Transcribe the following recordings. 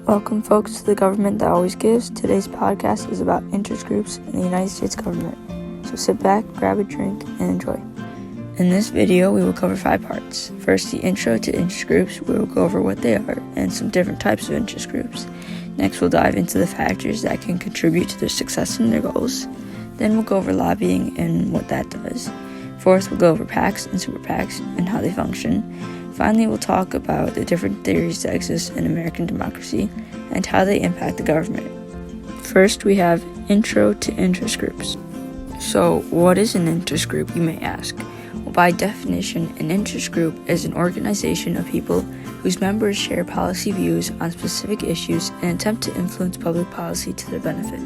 Welcome, folks, to The Government That Always Gives. Today's podcast is about interest groups in the United States government. So sit back, grab a drink, and enjoy. In this video, we will cover 5 parts. First, the intro to interest groups. We will go over what they are and some different types of interest groups. Next, we'll dive into the factors that can contribute to their success and their goals. Then we'll go over lobbying and what that does. Fourth, we'll go over PACs and super PACs and how they function. Finally, we'll talk about the different theories that exist in American democracy and how they impact the government. First, we have intro to interest groups. So, what is an interest group, you may ask? Well, by definition, an interest group is an organization of people whose members share policy views on specific issues and attempt to influence public policy to their benefit.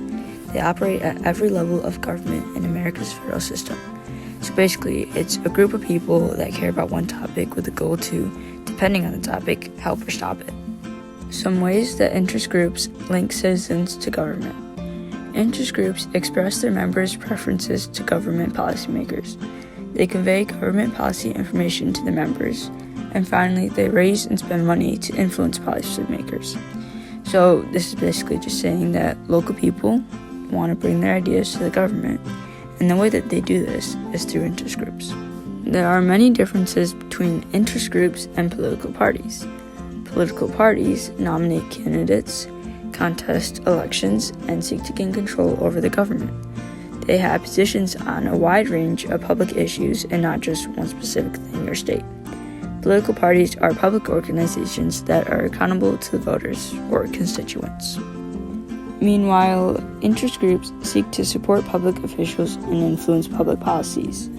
They operate at every level of government in America's federal system. So basically, it's a group of people that care about one topic with a goal to, depending on the topic, help or stop it. Some ways that interest groups link citizens to government. Interest groups express their members' preferences to government policymakers. They convey government policy information to their members. And finally, they raise and spend money to influence policymakers. So this is basically just saying that local people want to bring their ideas to the government. And the way that they do this is through interest groups. There are many differences between interest groups and political parties. Political parties nominate candidates, contest elections, and seek to gain control over the government. They have positions on a wide range of public issues and not just one specific thing or state. Political parties are public organizations that are accountable to the voters or constituents. Meanwhile, interest groups seek to support public officials and influence public policies.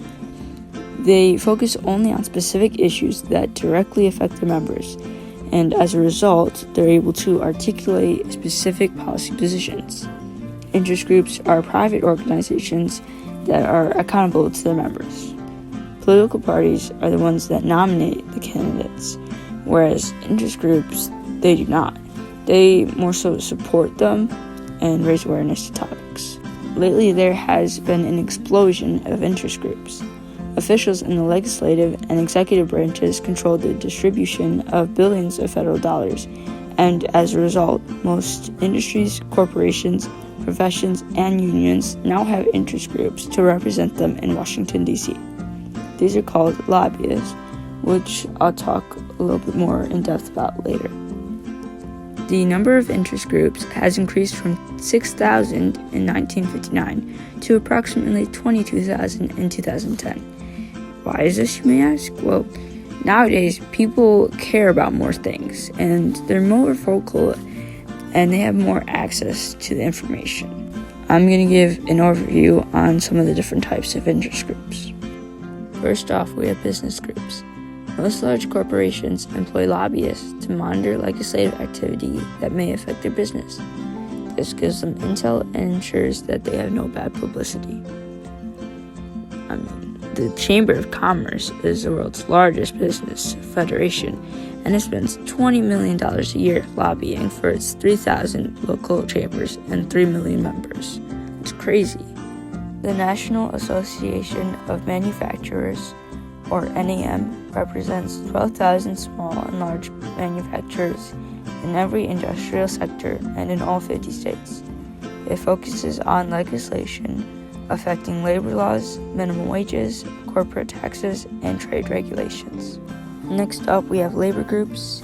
They focus only on specific issues that directly affect their members, and as a result, they're able to articulate specific policy positions. Interest groups are private organizations that are accountable to their members. Political parties are the ones that nominate the candidates, whereas interest groups, they do not. They more so support them and raise awareness to topics. Lately, there has been an explosion of interest groups. Officials in the legislative and executive branches control the distribution of billions of federal dollars, and as a result, most industries, corporations, professions, and unions now have interest groups to represent them in Washington, D.C. These are called lobbyists, which I'll talk a little bit more in depth about later. The number of interest groups has increased from 6,000 in 1959 to approximately 22,000 in 2010. Why is this, you may ask? Well, nowadays, people care about more things, and they're more vocal, and they have more access to the information. I'm going to give an overview on some of the different types of interest groups. First off, we have business groups. Most large corporations employ lobbyists to monitor legislative activity that may affect their business. This gives them intel and ensures that they have no bad publicity. The Chamber of Commerce is the world's largest business federation, and it spends $20 million a year lobbying for its 3,000 local chambers and 3 million members. It's crazy. The National Association of Manufacturers, or NAM, represents 12,000 small and large manufacturers in every industrial sector and in all 50 states. It focuses on legislation affecting labor laws, minimum wages, corporate taxes, and trade regulations. Next up, we have labor groups.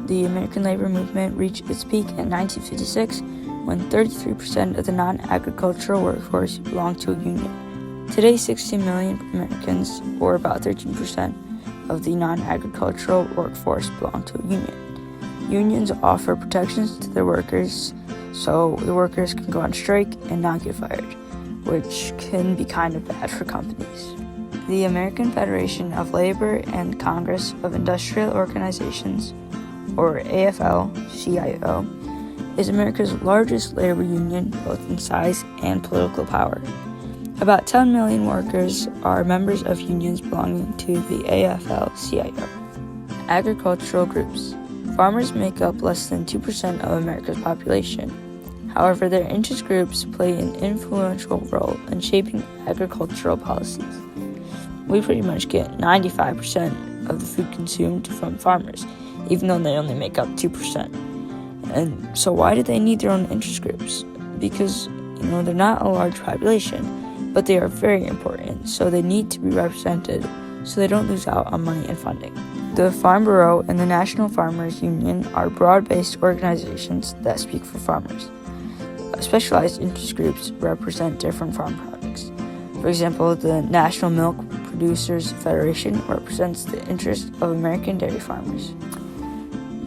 The American labor movement reached its peak in 1956 when 33% of the non-agricultural workforce belonged to a union. Today, 60 million Americans, or about 13% of the non-agricultural workforce, belong to a union. Unions offer protections to their workers, so the workers can go on strike and not get fired, which can be kind of bad for companies. The American Federation of Labor and Congress of Industrial Organizations, or AFL-CIO, is America's largest labor union, both in size and political power. About 10 million workers are members of unions belonging to the AFL-CIO. Agricultural groups. Farmers make up less than 2% of America's population. However, their interest groups play an influential role in shaping agricultural policies. We pretty much get 95% of the food consumed from farmers, even though they only make up 2%. And so why do they need their own interest groups? Because, they're not a large population, but they are very important, so they need to be represented so they don't lose out on money and funding. The Farm Bureau and the National Farmers Union are broad-based organizations that speak for farmers. Specialized interest groups represent different farm products. For example, the National Milk Producers Federation represents the interests of American dairy farmers.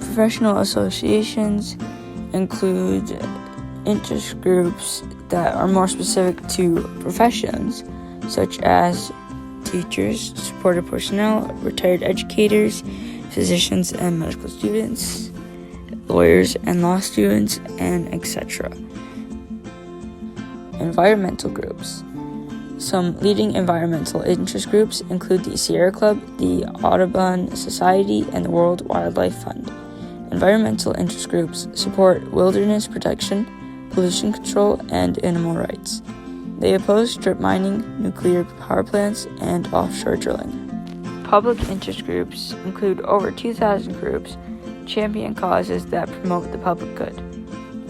Professional associations include interest groups that are more specific to professions, such as teachers, supportive personnel, retired educators, physicians and medical students, lawyers and law students, and etc. Environmental groups. Some leading environmental interest groups include the Sierra Club, the Audubon Society, and the World Wildlife Fund. Environmental interest groups support wilderness protection, pollution control, and animal rights. They oppose strip mining, nuclear power plants, and offshore drilling. Public interest groups include over 2,000 groups champion causes that promote the public good.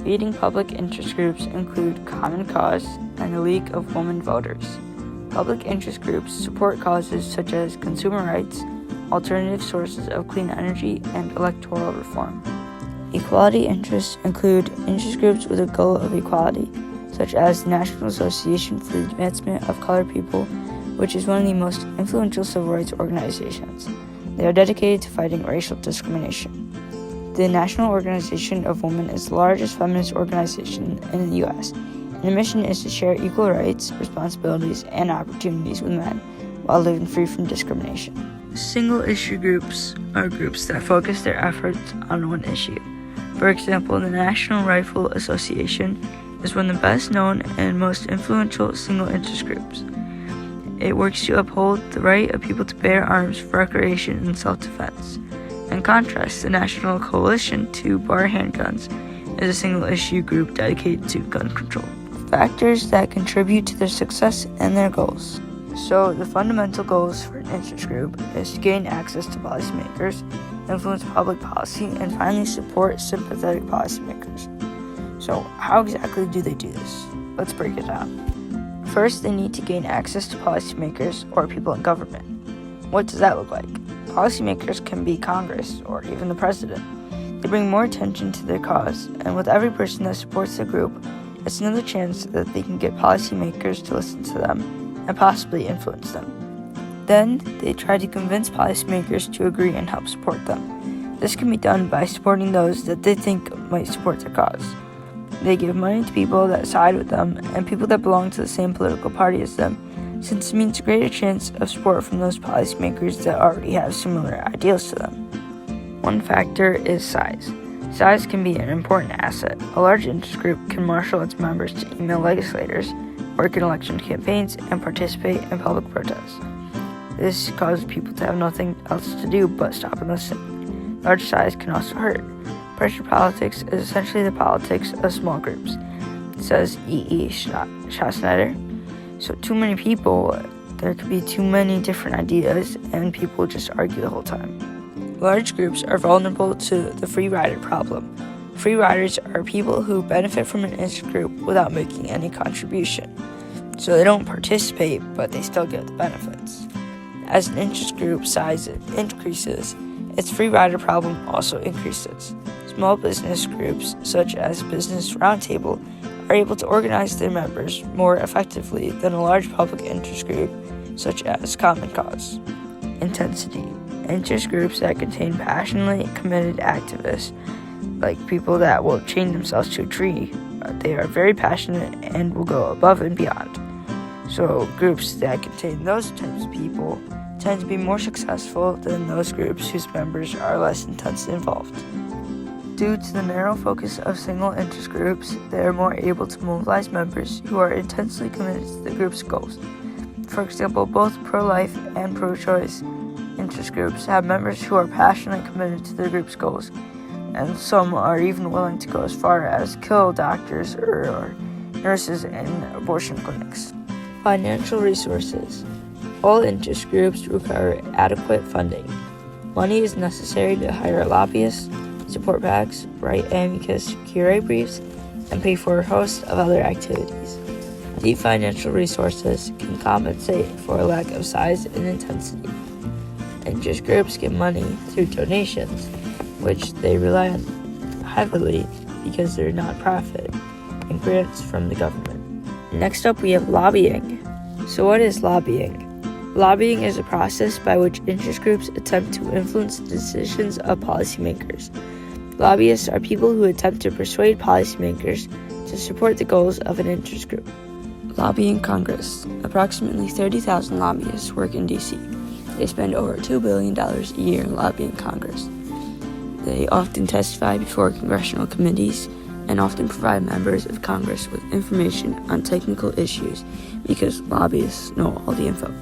Leading public interest groups include Common Cause and the League of Women Voters. Public interest groups support causes such as consumer rights, alternative sources of clean energy, and electoral reform. Equality interests include interest groups with a goal of equality, such as the National Association for the Advancement of Colored People, which is one of the most influential civil rights organizations. They are dedicated to fighting racial discrimination. The National Organization of Women is the largest feminist organization in the U.S., and the mission is to share equal rights, responsibilities, and opportunities with men while living free from discrimination. Single-issue groups are groups that focus their efforts on one issue. For example, the National Rifle Association is one of the best-known and most influential single-interest groups. It works to uphold the right of people to bear arms for recreation and self-defense. In contrast, the National Coalition to Bar Handguns is a single-issue group dedicated to gun control. Factors that contribute to their success and their goals. So, the fundamental goals for an interest group is to gain access to policymakers, influence public policy, and finally support sympathetic policymakers. So, how exactly do they do this? Let's break it down. First, they need to gain access to policymakers or people in government. What does that look like? Policymakers can be Congress or even the president. They bring more attention to their cause, and with every person that supports the group, it's another chance that they can get policymakers to listen to them and possibly influence them. Then, they try to convince policymakers to agree and help support them. This can be done by supporting those that they think might support their cause. They give money to people that side with them and people that belong to the same political party as them, since it means a greater chance of support from those policymakers that already have similar ideals to them. One factor is size. Size can be an important asset. A large interest group can marshal its members to email legislators, work in election campaigns, and participate in public protests. This causes people to have nothing else to do but stop and listen. Large size can also hurt. Pressure politics is essentially the politics of small groups, says E.E. Schneider. So too many people, there could be too many different ideas, and people just argue the whole time. Large groups are vulnerable to the free rider problem. Free riders are people who benefit from an interest group without making any contribution. So they don't participate, but they still get the benefits. As an interest group size increases, its free rider problem also increases. Small business groups, such as Business Roundtable, are able to organize their members more effectively than a large public interest group, such as Common Cause. Intensity. Interest groups that contain passionately committed activists, like people that will chain themselves to a tree. They are very passionate and will go above and beyond. So groups that contain those types of people tend to be more successful than those groups whose members are less intensely involved. Due to the narrow focus of single interest groups, they are more able to mobilize members who are intensely committed to the group's goals. For example, both pro-life and pro-choice interest groups have members who are passionately committed to their group's goals, and some are even willing to go as far as kill doctors or nurses in abortion clinics. Financial resources. All interest groups require adequate funding. Money is necessary to hire lobbyists, support PACs, write amicus curiae briefs, and pay for a host of other activities. Deep financial resources can compensate for a lack of size and intensity. Interest groups get money through donations, which they rely on heavily because they're nonprofit, and grants from the government. Next up, we have lobbying. So what is lobbying? Lobbying is a process by which interest groups attempt to influence the decisions of policymakers. Lobbyists are people who attempt to persuade policymakers to support the goals of an interest group. Lobbying Congress. Approximately 30,000 lobbyists work in D.C. They spend over $2 billion a year in lobbying Congress. They often testify before congressional committees and often provide members of Congress with information on technical issues because lobbyists know all the info.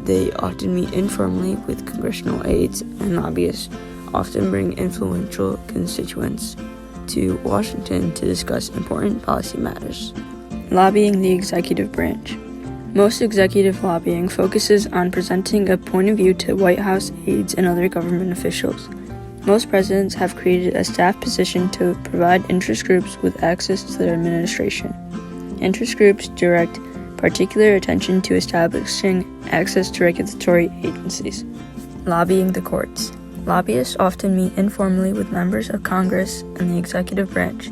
They often meet informally with congressional aides, and lobbyists often bring influential constituents to Washington to discuss important policy matters. Lobbying the executive branch. Most executive lobbying focuses on presenting a point of view to White House aides and other government officials. Most presidents have created a staff position to provide interest groups with access to their administration. Interest groups direct particular attention to establishing access to regulatory agencies. Lobbying the courts. Lobbyists often meet informally with members of Congress and the executive branch.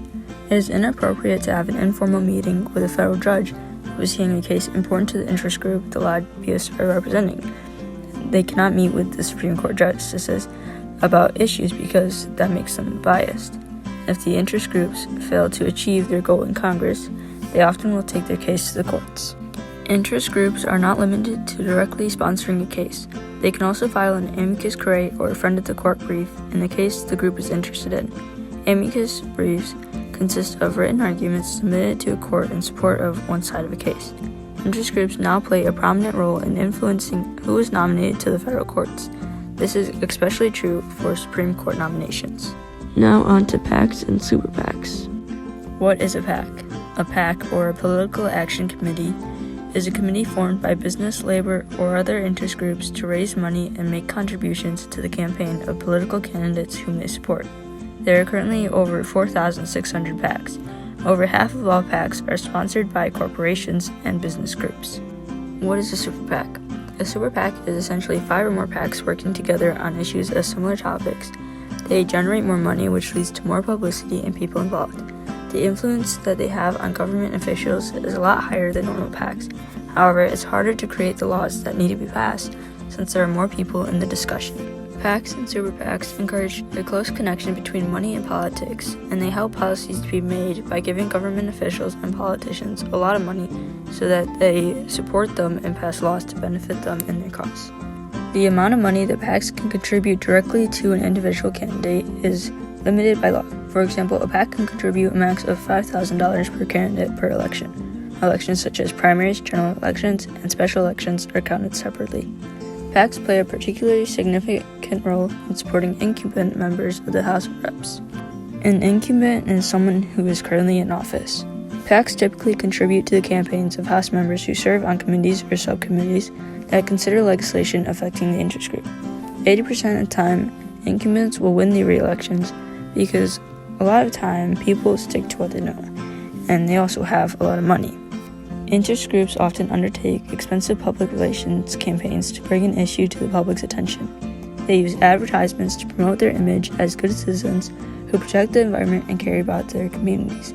It is inappropriate to have an informal meeting with a federal judge who is hearing a case important to the interest group the lobbyists are representing. They cannot meet with the Supreme Court justices about issues because that makes them biased. If the interest groups fail to achieve their goal in Congress, they often will take their case to the courts. Interest groups are not limited to directly sponsoring a case. They can also file an amicus curiae or a friend at the court brief in the case the group is interested in. Amicus briefs consist of written arguments submitted to a court in support of one side of a case. Interest groups now play a prominent role in influencing who is nominated to the federal courts. This is especially true for Supreme Court nominations. Now on to PACs and super PACs. What is a PAC? A PAC, or a political action committee, is a committee formed by business, labor, or other interest groups to raise money and make contributions to the campaign of political candidates whom they support. There are currently over 4,600 PACs. Over half of all PACs are sponsored by corporations and business groups. What is a super PAC? A super PAC is essentially 5 or more PACs working together on issues of similar topics. They generate more money, which leads to more publicity and people involved. The influence that they have on government officials is a lot higher than normal PACs. However, it's harder to create the laws that need to be passed since there are more people in the discussion. PACs and super PACs encourage a close connection between money and politics, and they help policies to be made by giving government officials and politicians a lot of money so that they support them and pass laws to benefit them and their cause. The amount of money that PACs can contribute directly to an individual candidate is limited by law. For example, a PAC can contribute a max of $5,000 per candidate per election. Elections such as primaries, general elections, and special elections are counted separately. PACs play a particularly significant role in supporting incumbent members of the House of Reps. An incumbent is someone who is currently in office. PACs typically contribute to the campaigns of House members who serve on committees or subcommittees that consider legislation affecting the interest group. 80% of the time, incumbents will win the re-elections because a lot of time people stick to what they know, and they also have a lot of money. Interest groups often undertake expensive public relations campaigns to bring an issue to the public's attention. They use advertisements to promote their image as good citizens who protect the environment and care about their communities.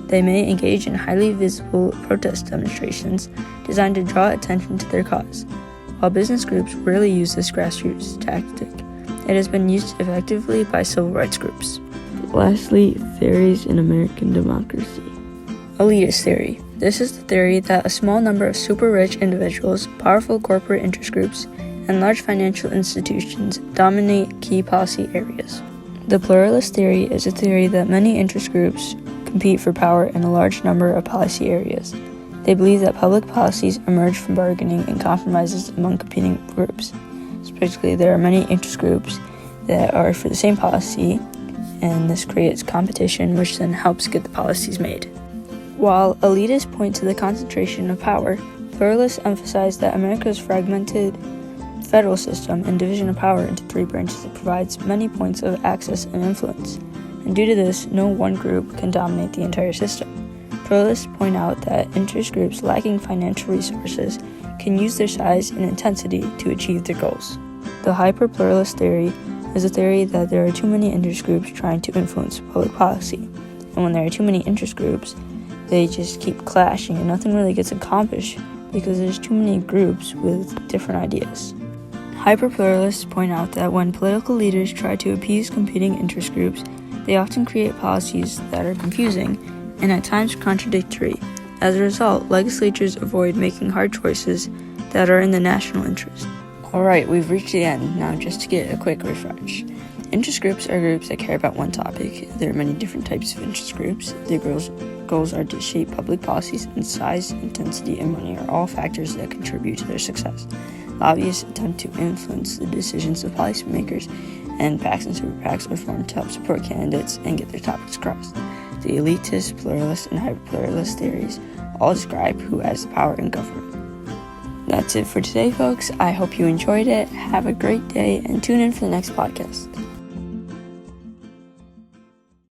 They may engage in highly visible protest demonstrations designed to draw attention to their cause. While business groups rarely use this grassroots tactic, it has been used effectively by civil rights groups. Lastly, theories in American democracy. Elitist theory. This is the theory that a small number of super rich individuals, powerful corporate interest groups, and large financial institutions dominate key policy areas. The pluralist theory is a theory that many interest groups compete for power in a large number of policy areas. They believe that public policies emerge from bargaining and compromises among competing groups. Specifically, there are many interest groups that are for the same policy, and this creates competition, which then helps get the policies made. While elitists point to the concentration of power, pluralists emphasize that America's fragmented federal system and division of power into three branches that provides many points of access and influence, and due to this, no one group can dominate the entire system. Pluralists point out that interest groups lacking financial resources can use their size and intensity to achieve their goals. The hyper-pluralist theory is a theory that there are too many interest groups trying to influence public policy, and when there are too many interest groups, they just keep clashing and nothing really gets accomplished because there's too many groups with different ideas. Hyperpluralists point out that when political leaders try to appease competing interest groups, they often create policies that are confusing and at times contradictory. As a result, legislatures avoid making hard choices that are in the national interest. Alright, we've reached the end. Now just to get a quick refresh. Interest groups are groups that care about one topic. There are many different types of interest groups. Their goals are to shape public policies, and size, intensity, and money are all factors that contribute to their success. Lobbyists attempt to influence the decisions of policymakers, and PACs and super PACs are formed to help support candidates and get their topics across. The elitist, pluralist, and hyperpluralist theories all describe who has the power in government. That's it for today, folks. I hope you enjoyed it. Have a great day, and tune in for the next podcast.